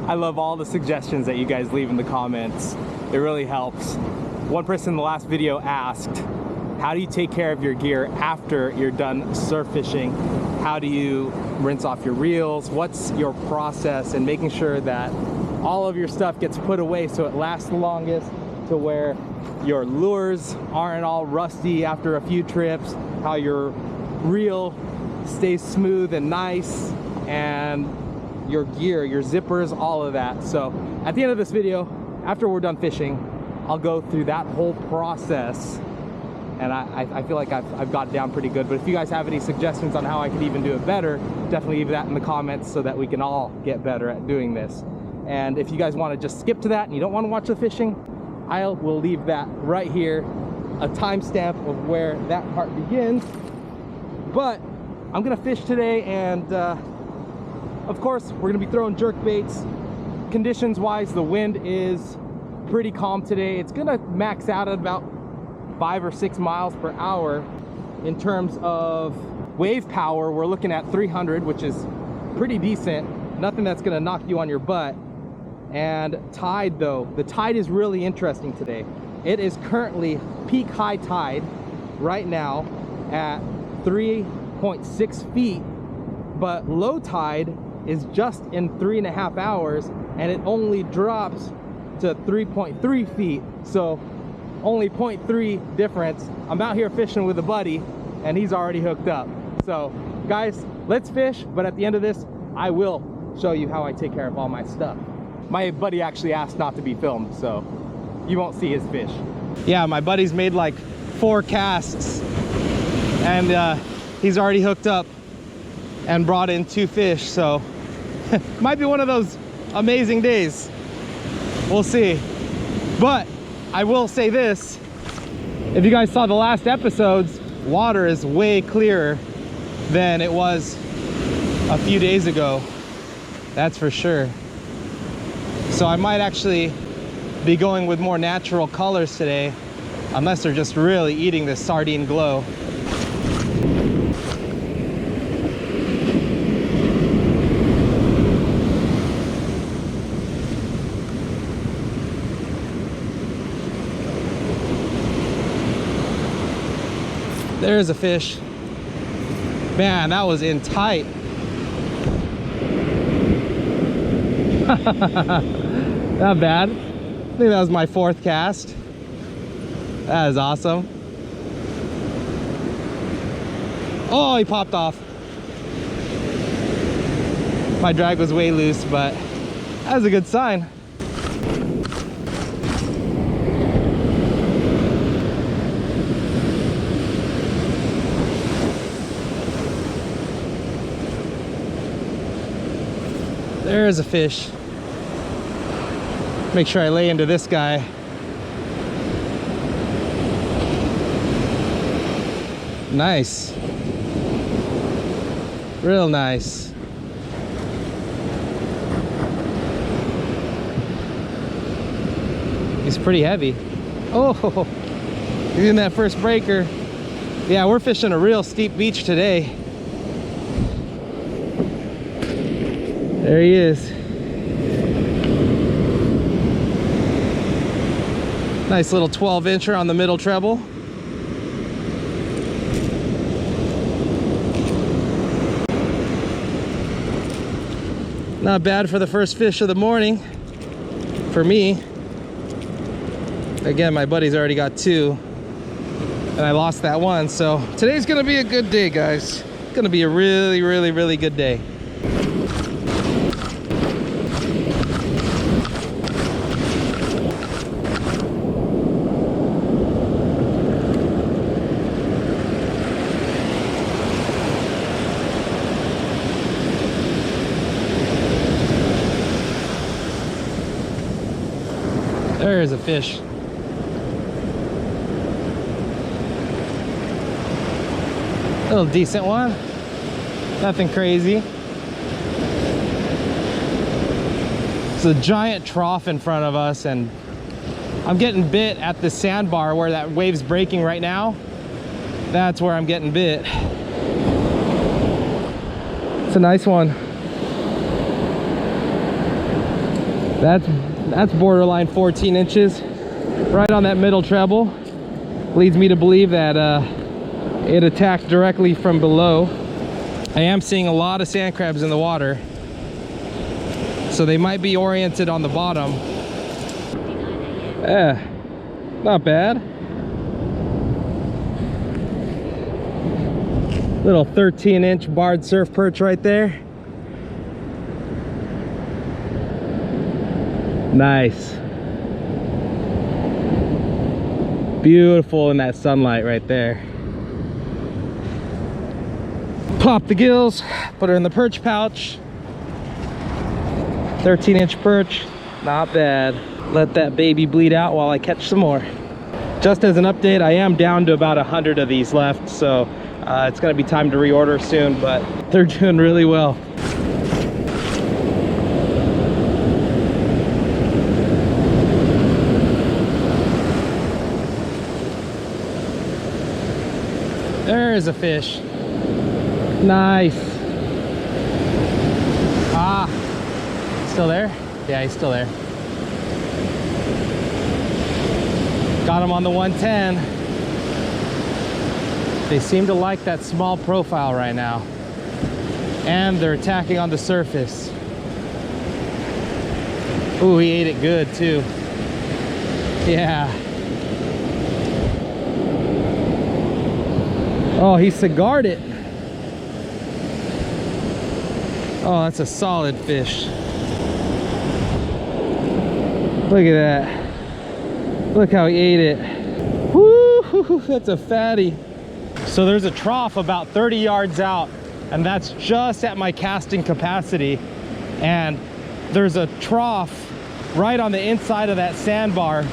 I love all the suggestions that you guys leave in the comments. It really helps. One person in the last video asked, how do you take care of your gear after you're done surf fishing? How do you rinse off your reels? What's your process in making sure that all of your stuff gets put away so it lasts the longest, to where your lures aren't all rusty after a few trips, how your reel stays smooth and nice, and your gear, your zippers, all of that. So at the end of this video, after we're done fishing, I'll go through that whole process, and I feel like I've got it down pretty good. But if you guys have any suggestions on how I could even do it better, definitely leave that in the comments so that we can all get better at doing this. And if you guys want to just skip to that and you don't want to watch the fishing, I will leave that right here, a timestamp of where that part begins. But I'm gonna fish today, and of course we're gonna be throwing jerk baits. Conditions wise, the wind is pretty calm today. It's gonna max out at about 5 or 6 miles per hour. In terms of wave power, we're looking at 300, which is pretty decent. Nothing that's gonna knock you on your butt. And tide though, the tide is really interesting today. It is currently peak high tide right now at 3.6 feet, but low tide is just in 3.5 hours, and it only drops to 3.3 feet. So only 0.3 difference. I'm out here fishing with a buddy and he's already hooked up. So guys, let's fish, but at the end of this, I will show you how I take care of all my stuff. My buddy actually asked not to be filmed, so you won't see his fish. Yeah, my buddy's made like 4 casts, and he's already hooked up and brought in 2 fish, so might be one of those amazing days. We'll see. But I will say this, if you guys saw the last episodes, water is way clearer than it was a few days ago. That's for sure. So I might actually be going with more natural colors today, unless they're just really eating this sardine glow. There's a fish. Man, that was in tight. Not bad. I think that was my 4th cast. That is awesome. Oh, he popped off. My drag was way loose, but that was a good sign. There's a fish. Make sure I lay into this guy. Nice. Real nice. He's pretty heavy. Oh, he's in that first breaker. Yeah, we're fishing a real steep beach today. There he is. Nice little 12-incher on the middle treble. Not bad for the first fish of the morning for me. Again, my buddy's already got 2 and I lost that one, so today's gonna be a good day, guys. It's gonna be a really, really, really good day. There's a fish. A little decent one. Nothing crazy. It's a giant trough in front of us, and I'm getting bit at the sandbar where that wave's breaking right now. That's where I'm getting bit. It's a nice one. That's borderline 14 inches. Right on that middle treble. Leads me to believe that it attacked directly from below. I am seeing a lot of sand crabs in the water, so they might be oriented on the bottom. Not bad. Little 13-inch barred surf perch right there. Nice. Beautiful in that sunlight right there. Pop the gills, put her in the perch pouch. 13-inch perch, not bad. Let that baby bleed out while I catch some more. Just as an update, I am down to about 100 of these left, so it's gonna be time to reorder soon, but they're doing really well. There is a fish. Nice. Ah, still there? Yeah, he's still there. Got him on the 110. They seem to like that small profile right now. And they're attacking on the surface. Ooh, he ate it good too. Yeah. Oh, he cigared it. Oh, that's a solid fish. Look at that. Look how he ate it. Woo, that's a fatty. So there's a trough about 30 yards out, and that's just at my casting capacity. And there's a trough right on the inside of that sandbar.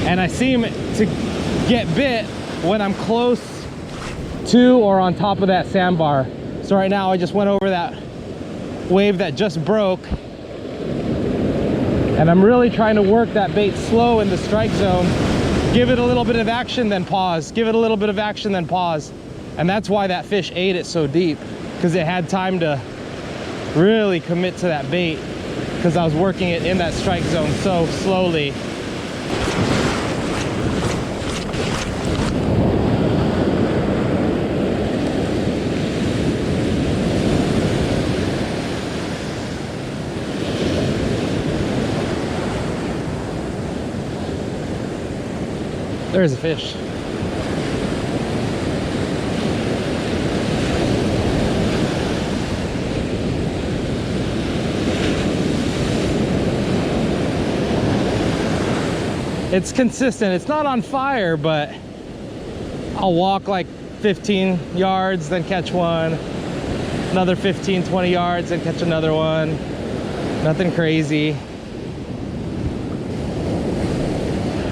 And I seem to get bit when I'm close to or on top of that sandbar. So right now I just went over that wave that just broke, and I'm really trying to work that bait slow in the strike zone. Give it a little bit of action, then pause. Give it a little bit of action, then pause. And that's why that fish ate it so deep, because it had time to really commit to that bait, because I was working it in that strike zone so slowly. There's a fish. It's consistent. It's not on fire, but I'll walk like 15 yards, then catch one. Another 15, 20 yards, then catch another one. Nothing crazy.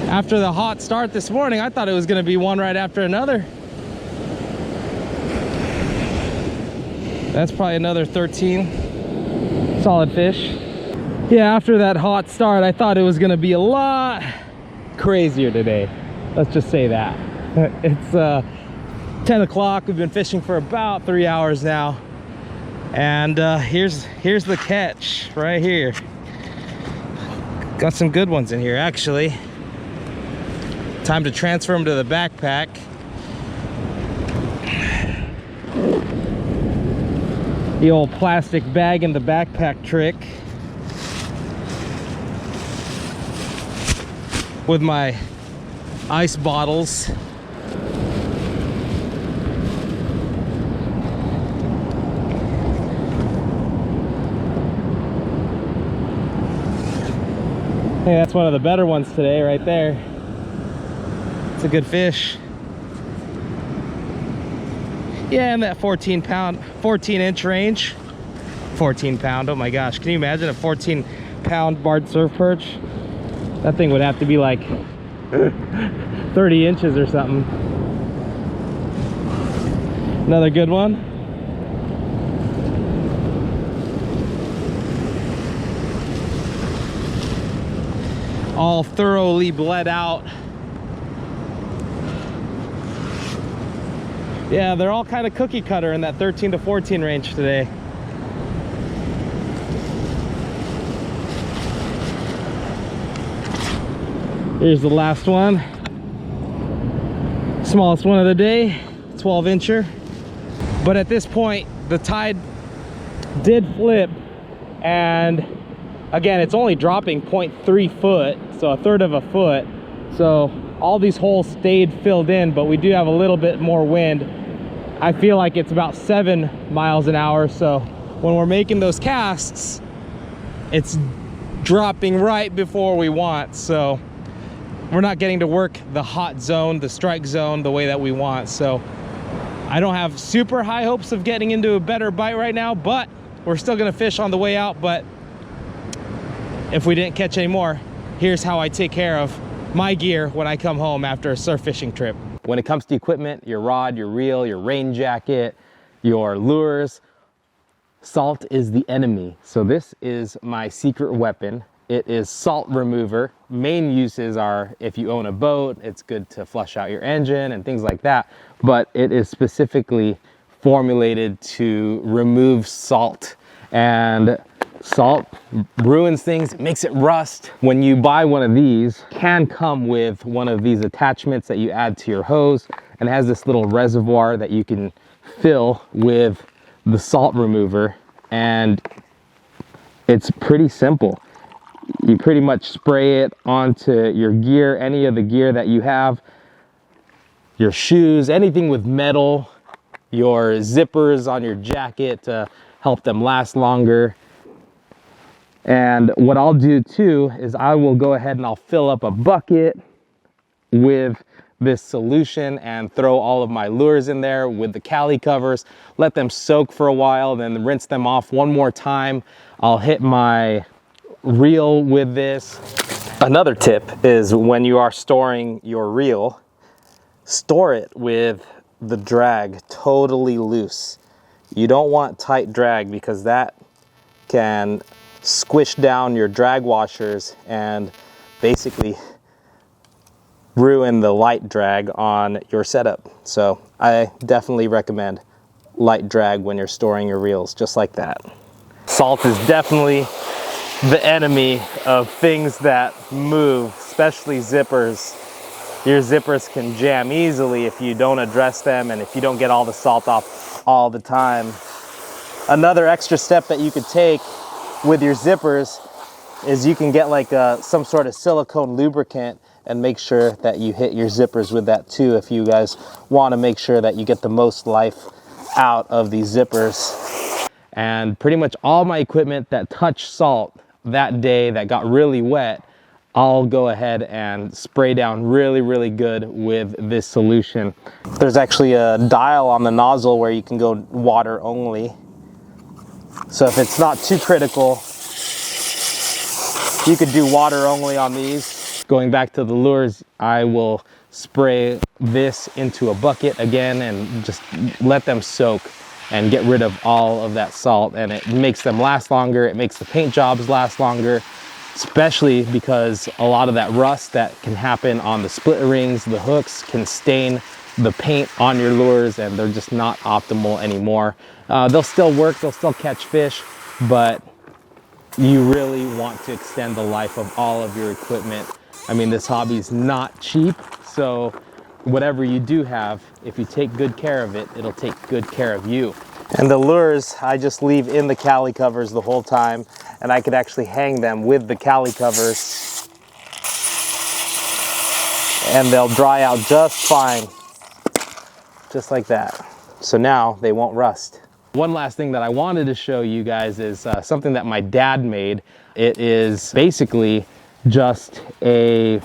After the hot start this morning, I thought it was going to be one right after another. That's probably another 13 solid fish. Yeah, after that hot start, I thought it was going to be a lot crazier today. Let's just say that. It's 10 o'clock. We've been fishing for about 3 hours now. And here's the catch right here. Got some good ones in here, actually. Time to transfer them to the backpack. The old plastic bag in the backpack trick. With my ice bottles. Hey, that's one of the better ones today right there. It's a good fish. Yeah, in that 14-inch range. 14 pound, oh my gosh. Can you imagine a 14-pound barred surf perch? That thing would have to be like 30 inches or something. Another good one. All thoroughly bled out. Yeah, they're all kind of cookie cutter in that 13 to 14 range today. Here's the last one. Smallest one of the day, 12-incher. But at this point, the tide did flip, and again, it's only dropping 0.3 foot, so a third of a foot. So all these holes stayed filled in, but we do have a little bit more wind. I feel like it's about 7 miles an hour. So when we're making those casts, it's dropping right before we want. So we're not getting to work the hot zone, the strike zone, the way that we want. So I don't have super high hopes of getting into a better bite right now, but we're still gonna fish on the way out. But if we didn't catch any more, here's how I take care of my gear when I come home after a surf fishing trip. When it comes to equipment, your rod, your reel, your rain jacket, your lures, salt is the enemy. So this is my secret weapon. It is salt remover. Main uses are if you own a boat, it's good to flush out your engine and things like that. But it is specifically formulated to remove salt. And salt ruins things, it makes it rust. When you buy one of these, it can come with one of these attachments that you add to your hose, and it has this little reservoir that you can fill with the salt remover. And it's pretty simple. You pretty much spray it onto your gear, any of the gear that you have, your shoes, anything with metal, your zippers on your jacket to help them last longer. And what I'll do too is I will go ahead and I'll fill up a bucket with this solution and throw all of my lures in there with the cali covers, let them soak for a while, then rinse them off one more time. I'll hit my reel with this. Another tip is when you are storing your reel, store it with the drag totally loose. You don't want tight drag because that can squish down your drag washers and basically ruin the light drag on your setup. So I definitely recommend light drag when you're storing your reels, just like that. Salt is definitely the enemy of things that move, especially zippers. Your zippers can jam easily if you don't address them and if you don't get all the salt off all the time. Another extra step that you could take with your zippers is you can get like some sort of silicone lubricant and make sure that you hit your zippers with that too, if you guys want to make sure that you get the most life out of these zippers. And pretty much all my equipment that touched salt that day that got really wet, I'll go ahead and spray down really, really good with this solution. There's actually a dial on the nozzle where you can go water only. So if it's not too critical, you could do water only on these. Going back to the lures, I will spray this into a bucket again and just let them soak and get rid of all of that salt, and it makes them last longer. It makes the paint jobs last longer, especially because a lot of that rust that can happen on the split rings, the hooks, can stain the paint on your lures, and they're just not optimal anymore. They'll still work, they'll still catch fish, but you really want to extend the life of all of your equipment. I mean, this hobby is not cheap, so whatever you do have, if you take good care of it, it'll take good care of you. And the lures, I just leave in the cali covers the whole time, and I could actually hang them with the cali covers and they'll dry out just fine, just like that. So now they won't rust. One last thing that I wanted to show you guys is something that my dad made. It is basically just a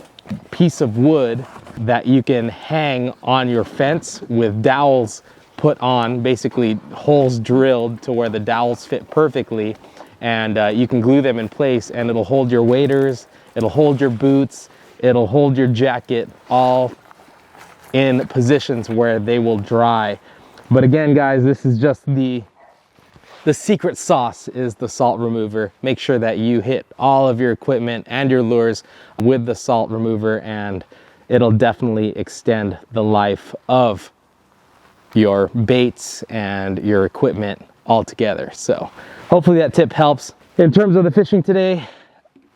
piece of wood that you can hang on your fence with dowels put on, basically holes drilled to where the dowels fit perfectly, and you can glue them in place and it'll hold your waders, it'll hold your boots, it'll hold your jacket, all in positions where they will dry. But again, guys, this is just the secret sauce is the salt remover. Make sure that you hit all of your equipment and your lures with the salt remover, and it'll definitely extend the life of your baits and your equipment altogether. So hopefully that tip helps. In terms of the fishing today,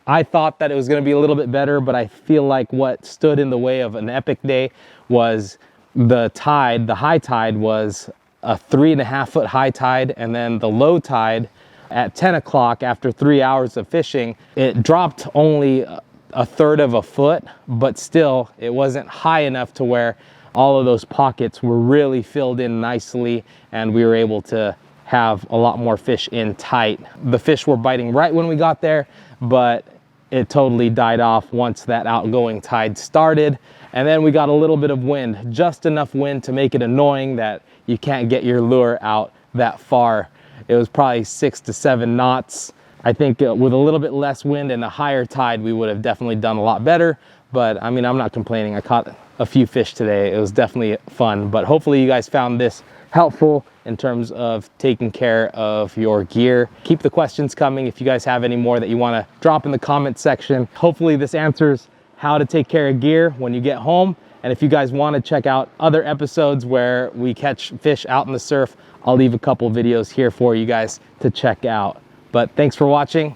I thought that it was going to be a little bit better, but I feel like what stood in the way of an epic day was the tide. The high tide was a 3.5 foot high tide, and then the low tide at 10 o'clock after 3 hours of fishing, it dropped only a third of a foot, but still it wasn't high enough to where all of those pockets were really filled in nicely and we were able to have a lot more fish in tight. The fish were biting right when we got there, but it totally died off once that outgoing tide started. And then we got a little bit of wind, just enough wind to make it annoying that you can't get your lure out that far. It was probably 6 to 7 knots. I think with a little bit less wind and a higher tide, we would have definitely done a lot better. But I mean, I'm not complaining. I caught a few fish today. It was definitely fun, but hopefully you guys found this helpful in terms of taking care of your gear. Keep the questions coming. If you guys have any more that you want to drop in the comment section. Hopefully this answers how to take care of gear when you get home. And if you guys want to check out other episodes where we catch fish out in the surf, I'll leave a couple videos here for you guys to check out. But thanks for watching.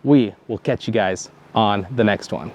We will catch you guys on the next one.